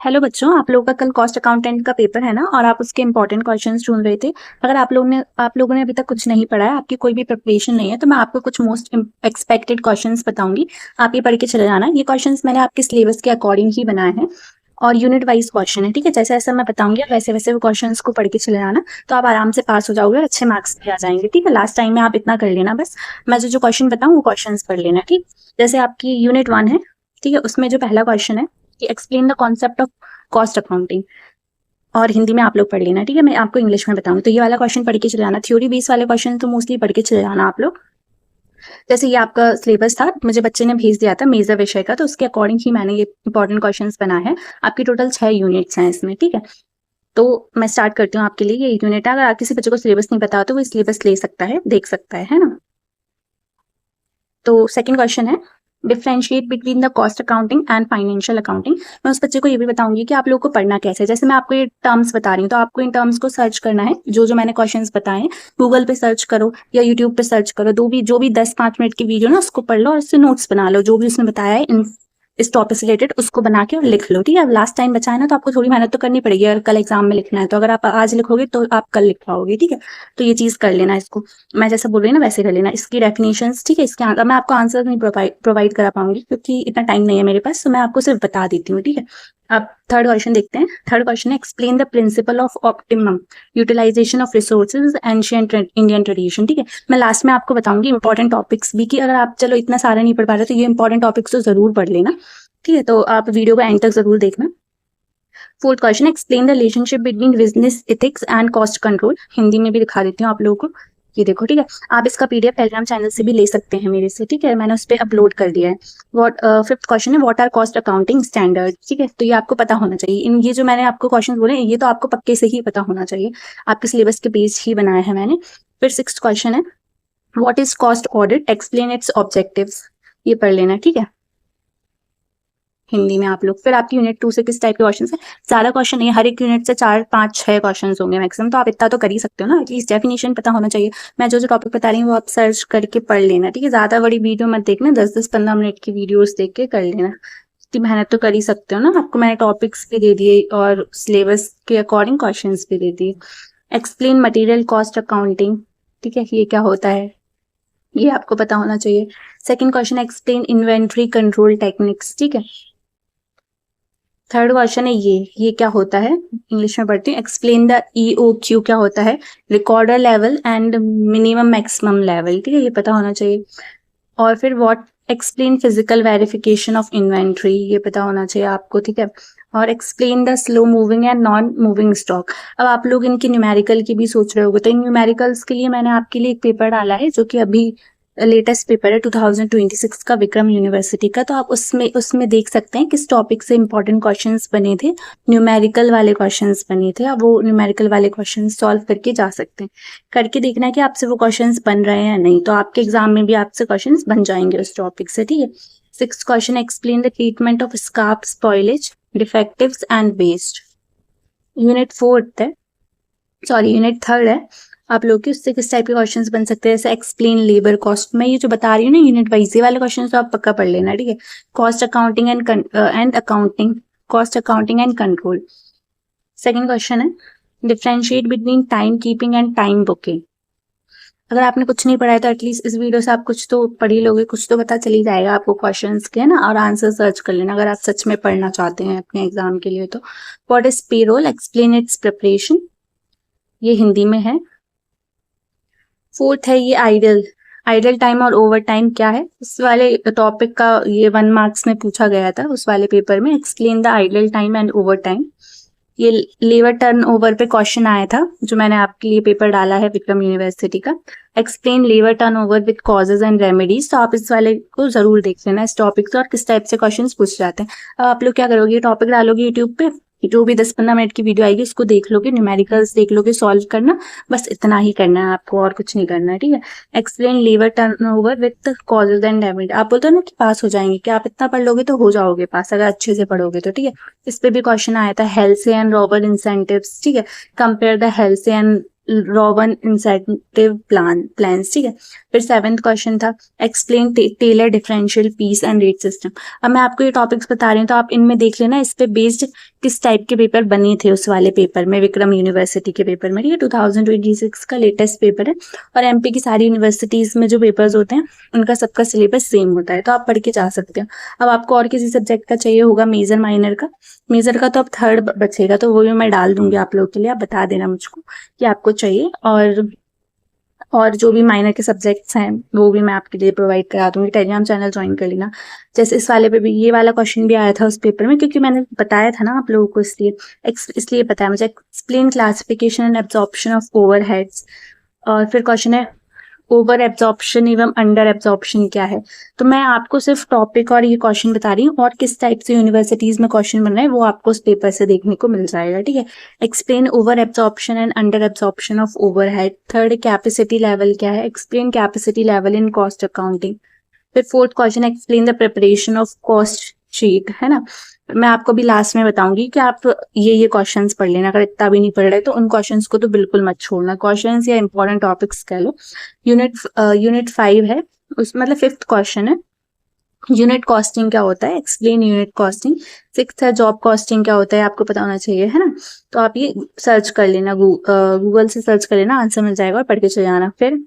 Hello बच्चों, आप लोगों का कल कॉस्ट अकाउंटेंट का पेपर है ना, और आप उसके इंपॉर्टेंट क्वेश्चंस ढूंढ रहे थे। अगर आप लोगों ने अभी तक कुछ नहीं पढ़ा है, आपकी कोई भी प्रिपरेशन नहीं है, तो मैं आपको कुछ मोस्ट एक्सपेक्टेड क्वेश्चंस बताऊंगी। आप ये पढ़ के चले जाना। ये क्वेश्चंस मैंने आपके सिलेबस के अकॉर्डिंग ही बनाए हैं और यूनिट वाइज क्वेश्चन है, ठीक है। जैसे जैसे मैं बताऊंगी आप वैसे वैसे वो क्वेश्चंस को पढ़ के चले जाना, तो आप आराम से पास हो जाओगे और अच्छे मार्क्स भी आ जाएंगे, ठीक है। लास्ट टाइम में आप इतना कर लेना, बस मैं जो जो क्वेश्चन बताऊँ वो क्वेश्चन पढ़ लेना, ठीक। जैसे आपकी यूनिट 1 है, ठीक है। उसमें जो पहला क्वेश्चन है कि explain the concept of cost accounting, और हिंदी में आप लोग पढ़ लेना, ठीक है। मैं आपको इंग्लिश में बताऊंगी, तो ये वाला क्वेश्चन पढ़ के चले जाना। थ्योरी बेस वाले क्वेश्चन तो मोस्टली पढ़ के चले जाना आप लोग। जैसे ये आपका सिलेबस था, मुझे बच्चे ने भेज दिया था मेजर विषय का, तो उसके अकॉर्डिंग ही मैंने ये इंपॉर्टेंट क्वेश्चंस बनाए हैं। आपकी टोटल 6 यूनिट्स हैं इसमें, ठीक है। तो मैं स्टार्ट करती हूँ आपके लिए। ये यूनिट है, अगर किसी बच्चे को सिलेबस नहीं पता हो तो वो सिलेबस ले सकता है, देख सकता है ना। तो सेकंड क्वेश्चन है differentiate between the cost accounting and financial accounting. मैं उस बच्चे को ये भी बताऊंगी कि आप लोगों को पढ़ना कैसे है। जैसे मैं आपको ये टर्म्स बता रही हूँ, तो आपको इन टर्म्स को सर्च करना है। जो जो मैंने क्वेश्चंस बताए हैं, गूगल पे सर्च करो या यूट्यूब पे सर्च करो। जो भी 10-5 मिनट की वीडियो ना, उसको पढ़ लो और उससे नोट्स बना लो। जो भी उसने बताया है इस टॉपिक से रिलेटेड, उसको बना के और लिख लो, ठीक है। लास्ट टाइम बचा है ना, तो आपको थोड़ी मेहनत तो करनी पड़ेगी। अगर कल एग्जाम में लिखना है, तो अगर आप आज लिखोगे तो आप कल लिख पाओगे, ठीक है। तो ये चीज कर लेना इसको। मैं जैसा बोल रही हूँ ना वैसे कर लेना। इसकी डेफिनेशंस, ठीक है। इसके मैं आपको आंसर नहीं प्रोवाइड करा पाऊंगी क्योंकि इतना टाइम नहीं है मेरे पास, तो मैं आपको सिर्फ बता देती हूँ, ठीक है। अब थर्ड क्वेश्चन देखते हैं। थर्ड क्वेश्चन है explain the principle of optimum utilisation of resources ancient Indian tradition, ठीक है। मैं लास्ट में आपको बताऊंगी इंपॉर्टेंट टॉपिक्स भी, कि अगर आप चलो इतना सारा नहीं पढ़ पा रहे तो ये इंपॉर्टेंट टॉपिक्स तो जरूर पढ़ लेना, ठीक है। तो आप वीडियो को एंड तक जरूर देखना। Fourth question explain the relationship between business ethics and cost control. Hindi में भी दिखा देती हूँ आप लोगों को। ये देखो, ठीक है। आप इसका पीडीएफ टेलीग्राम चैनल से भी ले सकते हैं मेरे से, ठीक है। मैंने उस पर अपलोड कर दिया है। फिफ्थ क्वेश्चन है what are cost accounting standard, ठीक है। तो ये आपको पता होना चाहिए। ये जो मैंने आपको क्वेश्चन बोले, ये तो आपको पक्के से ही पता होना चाहिए। आपके सिलेबस के पेज ही बनाए हैं मैंने। फिर सिक्स्थ क्वेश्चन है what is cost audit, explain it's objectives. ये पढ़ लेना, ठीक है, हिंदी में आप लोग। फिर आपकी यूनिट 2 से किस टाइप के क्वेश्चन है, ज्यादा क्वेश्चन नहीं है। हर एक यूनिट से 4-5-6 क्वेश्चन होंगे मैक्सिमम, तो आप इतना तो कर ही सकते हो ना। एटलीस्ट डेफिनेशन पता होना चाहिए। मैं जो जो टॉपिक बता रही हूँ वो आप सर्च करके पढ़ लेना, ठीक है। ज्यादा बड़ी वीडियो मत देखना, 10-10-15 मिनट की वीडियोस देख के कर लेना। इतनी मेहनत तो कर ही सकते हो ना। आपको मैंने टॉपिक्स भी दे दिए और सिलेबस के अकॉर्डिंग क्वेश्चन भी दे दिए। एक्सप्लेन मटीरियल कॉस्ट अकाउंटिंग, ठीक है, ये क्या होता है, ये आपको पता होना चाहिए। Second question explain inventory control techniques, ठीक है। थर्ड क्वेश्चन है ये क्या होता है, इंग्लिश में पढ़ती हूँ। एक्सप्लेन द EOQ क्या होता है, recorder level and minimum maximum level, ठीक है, ये पता होना चाहिए। और फिर what explain physical verification of inventory, ये पता होना चाहिए आपको, ठीक है। और explain the slow moving and non moving stock. अब आप लोग इनकी न्यूमेरिकल की भी सोच रहे होगे, तो इन न्यूमेरिकल्स के लिए मैंने आपके लिए एक पेपर डाला है, जो कि अभी लेटेस्ट पेपर है 2026 का, विक्रम यूनिवर्सिटी का। तो आप उसमें उसमें देख सकते हैं किस टॉपिक से इंपॉर्टेंट क्वेश्चंस बने थे। न्यूमेरिकल वाले क्वेश्चंस बने थे, आप वो न्यूमेरिकल वाले क्वेश्चंस सॉल्व करके जा सकते हैं। करके देखना है कि आपसे वो क्वेश्चंस बन रहे हैं या नहीं, तो आपके एग्जाम में भी आपसे क्वेश्चंस बन जाएंगे उस टॉपिक से, ठीक है। Sixth question explain the treatment of scrap spoilage defectives and waste. Unit 4 है, सॉरी यूनिट 3 है आप लोग की। उससे किस टाइप के क्वेश्चंस बन सकते हैं, जैसे एक्सप्लेन लेबर कॉस्ट। मैं ये जो बता रही हूँ ना यूनिट वाइज, ये वाले क्वेश्चन तो आप पक्का पढ़ लेना, ठीक है। Cost accounting and accounting, cost accounting and control. Second question है differentiate between time keeping and time booking. अगर आपने कुछ नहीं पढ़ा है तो एटलीस्ट इस वीडियो से आप कुछ तो पढ़ ही लोगे, कुछ तो पता चल ही जाएगा आपको क्वेश्चंस के, है ना। और आंसर सर्च कर लेना अगर आप सच में पढ़ना चाहते हैं अपने एग्जाम के लिए। तो what is payroll, explain it's preparation, ये हिंदी में है। फोर्थ है ये आइडल टाइम और ओवर टाइम क्या है, उस वाले टॉपिक का ये 1 मार्क्स में पूछा गया था उस वाले पेपर में। Explain the idle time and over time. ये लेबर टर्न ओवर पे क्वेश्चन आया था, जो मैंने आपके लिए पेपर डाला है विक्रम यूनिवर्सिटी का। Explain labour turn over with causes and remedies. तो आप इस वाले को जरूर देख लेना, इस टॉपिक से, और किस टाइप से क्वेश्चन पूछ जाते हैं। अब आप लोग क्या करोगे, टॉपिक डालोगे यूट्यूब पे, जो भी 10-15 मिनट की वीडियो आएगी उसको देख लोगे, न्यूमेरिकल्स देख लोगे, सॉल्व करना, बस इतना ही करना है आपको, और कुछ नहीं करना है, ठीक है। Explain labour turnover with causes and remedy. आप बोलते हो ना कि पास हो जाएंगे, कि आप इतना पढ़ लोगे तो हो जाओगे पास, अगर अच्छे से पढ़ोगे तो, ठीक है। इस पे भी क्वेश्चन आया था, हेल्थ एंड रॉबर इंसेंटिव्स, ठीक है। Compare the Halsey and Rowan incentive plans, ठीक है। फिर 7th क्वेश्चन था explain Taylor differential piece and rate system. अब मैं आपको ये टॉपिक्स बता रही हूँ तो आप इनमें देख लेना इस पे बेस्ड किस टाइप के पेपर बने थे उस वाले पेपर में, विक्रम यूनिवर्सिटी के पेपर में, ठीक है। 2026 का लेटेस्ट पेपर है और एमपी की सारी यूनिवर्सिटीज में जो पेपर्स होते हैं उनका सबका सिलेबस सेम होता है, तो आप पढ़ के जा सकते हो। अब आपको और किसी सब्जेक्ट का चाहिए होगा मेजर माइनर का, मेजर का तो अब 3rd बचेगा, तो वो भी मैं डाल दूंगी आप लोगों के लिए, आप बता देना मुझको कि आपको चाहिए। और जो भी माइनर के सब्जेक्ट्स हैं वो भी मैं आपके लिए प्रोवाइड करा दूंगी, टेलीग्राम चैनल ज्वाइन कर लेना। जैसे इस वाले पे भी ये वाला क्वेश्चन भी आया था उस पेपर में, क्योंकि मैंने बताया था ना आप लोगों को, इसलिए पता है मुझे। Explain classification and absorption of overheads. और फिर क्वेश्चन है ओवर एब्जॉर्प्शन एवं अंडर एब्जॉर्प्शन क्या है। तो मैं आपको सिर्फ टॉपिक और ये क्वेश्चन बता रही हूँ, और किस टाइप से यूनिवर्सिटीज में क्वेश्चन बन रहे हैं वो आपको उस पेपर से देखने को मिल जाएगा, ठीक है। Explain over absorption and under absorption of overhead. 3rd capacity level क्या है, explain capacity level in cost accounting. फिर 4th question explain the preparation of cost sheet, है ना। मैं आपको भी लास्ट में बताऊंगी कि आप ये क्वेश्चंस पढ़ लेना, अगर इतना भी नहीं पढ़ रहे तो उन क्वेश्चंस को तो बिल्कुल मत छोड़ना, क्वेश्चंस या इंपॉर्टेंट टॉपिक्स कह लो। यूनिट 5 है, उस मतलब 5th क्वेश्चन है यूनिट कॉस्टिंग क्या होता है, एक्सप्लेन यूनिट कॉस्टिंग। 6th है जॉब कॉस्टिंग क्या होता है, आपको पता होना चाहिए, है ना। तो आप ये सर्च कर लेना, गूगल से सर्च कर लेना, आंसर मिल जाएगा और पढ़ के चले जाना। फिर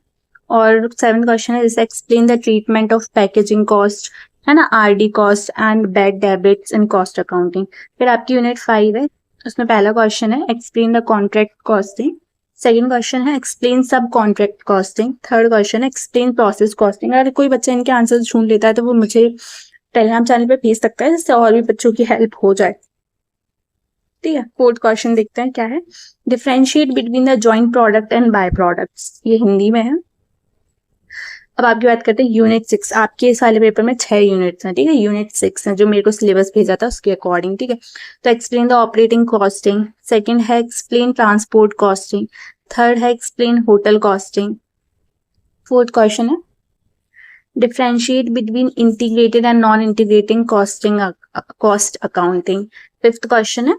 और 7th क्वेश्चन है जैसे explain the treatment of packaging cost, है ना, RD cost and bad debits in cost accounting. फिर आपकी यूनिट 5 है, उसमें पहला क्वेश्चन है explain the contract costing. 2nd question है एक्सप्लेन सब कॉन्ट्रैक्ट कॉस्टिंग। 3rd क्वेश्चन है एक्सप्लेन प्रोसेस कॉस्टिंग। अगर कोई बच्चा इनके आंसर ढूंढ लेता है तो वो मुझे टेलीग्राम चैनल पे भेज सकता है, जिससे और भी बच्चों की हेल्प हो जाए, ठीक है। 4th क्वेश्चन देखते हैं क्या है, differentiate between the joint product and by products, ये हिंदी में है। अब आपकी बात करते हैं यूनिट 6। आपके इस वाले पेपर में 6 यूनिट्स हैं, ठीक है। यूनिट 6 है जो मेरे को सिलेबस भेजा था उसके अकॉर्डिंग, ठीक है। तो explain the operating costing. 2nd है एक्सप्लेन ट्रांसपोर्ट कॉस्टिंग। 3rd है explain hotel costing. 4th question है differentiate between integrated and non integrating costing cost accounting. 5th question है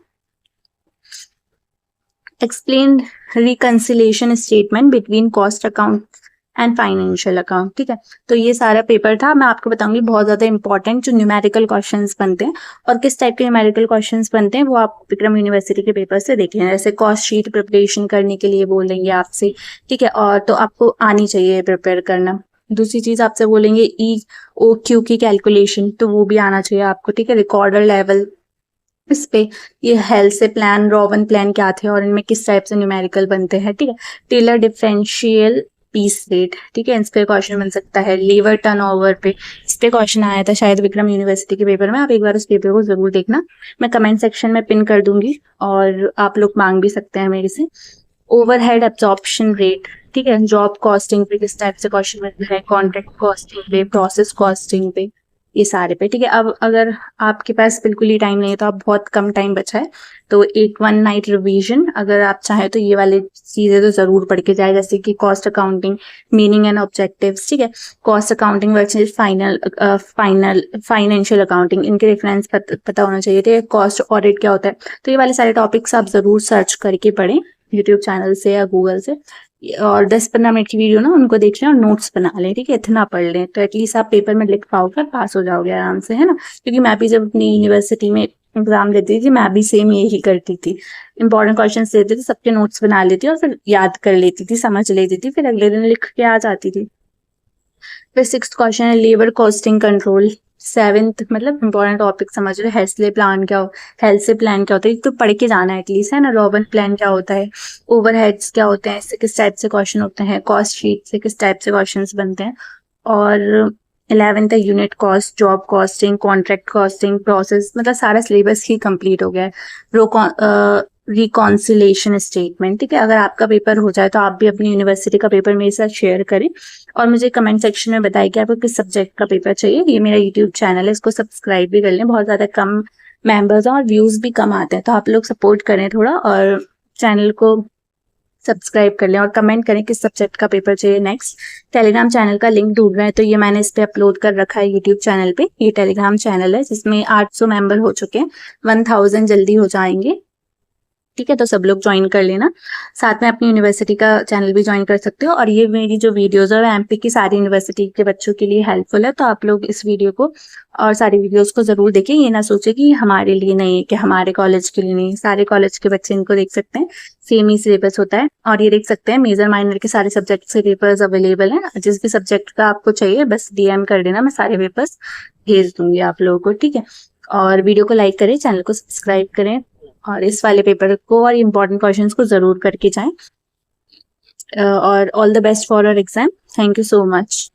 explain reconciliation statement between cost account and financial account, ठीक है। तो ये सारा paper था, मैं आपको बताऊंगी बहुत ज्यादा इंपॉर्टेंट जो न्यूमेरिकल क्वेश्चंस बनते हैं, और किस टाइप के न्यूमेरिकल क्वेश्चंस बनते हैं वो आप विक्रम यूनिवर्सिटी के पेपर से देख लेना। जैसे कॉस्ट शीट प्रिपरेशन करने के लिए बोलेंगे आपसे, ठीक है, और तो आपको आनी चाहिए प्रिपेयर करना। दूसरी चीज आपसे बोलेंगे EOQ की कैलकुलेशन, तो वो भी आना चाहिए आपको, ठीक है। रिकॉर्डर लेवल, इस पे ये हेल्थ से प्लान, रोवन प्लान क्या थे और इनमें किस टाइप से न्यूमेरिकल बनते हैं, ठीक है। टेलर डिफरेंशियल पीस रेट, ठीक है, इस पे क्वेश्चन बन सकता है। लीवर टर्नओवर पे, इस पे क्वेश्चन आया था शायद विक्रम यूनिवर्सिटी के पेपर में, आप एक बार उस पेपर को जरूर देखना, मैं कमेंट सेक्शन में पिन कर दूंगी और आप लोग मांग भी सकते हैं मेरे से। ओवरहेड एब्जॉर्प्शन रेट, ठीक है, जॉब कॉस्टिंग पे किस टाइप से क्वेश्चन बनता है, कॉन्ट्रैक्ट कॉस्टिंग पे, प्रोसेस कॉस्टिंग पे, ये सारे पे, ठीक है। अब अगर आपके पास बिल्कुल ही टाइम नहीं है तो आप बहुत कम टाइम बचा है तो एक 1 नाइट रिवीजन अगर आप चाहें तो ये वाली चीजें तो जरूर पढ़ के जाए, जैसे कि cost accounting, meaning and objectives, ठीक है, cost accounting versus financial accounting, इनके रेफरेंस पता होना चाहिए, ठीक है। कॉस्ट ऑडिट क्या होता है, तो ये वाले सारे टॉपिक्स आप जरूर सर्च करके पढ़ें यूट्यूब चैनल से या गूगल से, और 10-15 मिनट की वीडियो ना उनको देख लें और नोट्स बना लें, ठीक है, इतना पढ़ लें तो एटलीस्ट आप पेपर में लिख पाओगे, पास हो जाओगे आराम से, है ना। क्योंकि मैं भी जब अपनी यूनिवर्सिटी में एग्जाम देती थी मैं भी सेम यही करती थी, इंपॉर्टेंट क्वेश्चन देते थे, सबके नोट्स बना लेती और फिर याद कर लेती थी, समझ लेती थी, फिर अगले दिन लिख के आ जाती थी। फिर 6th क्वेश्चन है लेबर कॉस्टिंग कंट्रोल। 7th मतलब इंपॉर्टेंट टॉपिक समझ रहे, हेल्थ प्लान क्या होता है, तो पढ़ के जाना है एटलीस्ट, है ना। रोवन प्लान क्या होता है, ओवरहेड्स क्या होते हैं, इससे किस टाइप से क्वेश्चन होते हैं, कॉस्ट शीट से किस टाइप से क्वेश्चंस बनते हैं। और 11th है unit cost, job costing, contract costing, process, मतलब सारा सिलेबस ही कंप्लीट हो गया है। रिकॉन्सिलेशन स्टेटमेंट, ठीक है। अगर आपका पेपर हो जाए तो आप भी अपनी यूनिवर्सिटी का पेपर मेरे साथ शेयर करें और मुझे कमेंट सेक्शन में बताइए कि आपको किस सब्जेक्ट का पेपर चाहिए। ये मेरा यूट्यूब चैनल है, इसको सब्सक्राइब भी कर लें, बहुत ज़्यादा कम मेंबर्स हैं और व्यूज़ भी कम आते हैं, तो आप लोग सपोर्ट करें थोड़ा और चैनल को सब्सक्राइब कर लें और कमेंट करें किस सब्जेक्ट का पेपर चाहिए नेक्स्ट। टेलीग्राम चैनल का लिंक ढूंढ रहे हैं तो ये मैंने इस पे अपलोड कर रखा है यूट्यूब चैनल पे। ये टेलीग्राम चैनल है जिसमें 800 मेंबर हो चुके हैं, 1000 जल्दी हो जाएंगे। ठीक है, तो सब लोग ज्वाइन कर लेना। साथ में अपनी यूनिवर्सिटी का चैनल भी ज्वाइन कर सकते हो, और ये मेरी जो वीडियोस है एमपी की सारी यूनिवर्सिटी के बच्चों के लिए हेल्पफुल है, तो आप लोग इस वीडियो को और सारी वीडियोस को जरूर देखें। ये ना सोचे कि हमारे लिए नहीं है, कि हमारे कॉलेज के लिए नहीं, सारे कॉलेज के बच्चे इनको देख सकते हैं, सेम ही सिलेबस होता है। और ये देख सकते हैं मेजर माइनर के सारे सब्जेक्ट के पेपर्स अवेलेबल हैं, जिस भी सब्जेक्ट का आपको चाहिए बस डीएम कर देना, मैं सारे पेपर्स भेज दूंगी आप लोगों को, ठीक है। और वीडियो को लाइक करें, चैनल को सब्सक्राइब करें, और इस वाले पेपर को और इम्पोर्टेंट क्वेश्चंस को जरूर करके जाएं। और all the best for our exam. Thank you so much.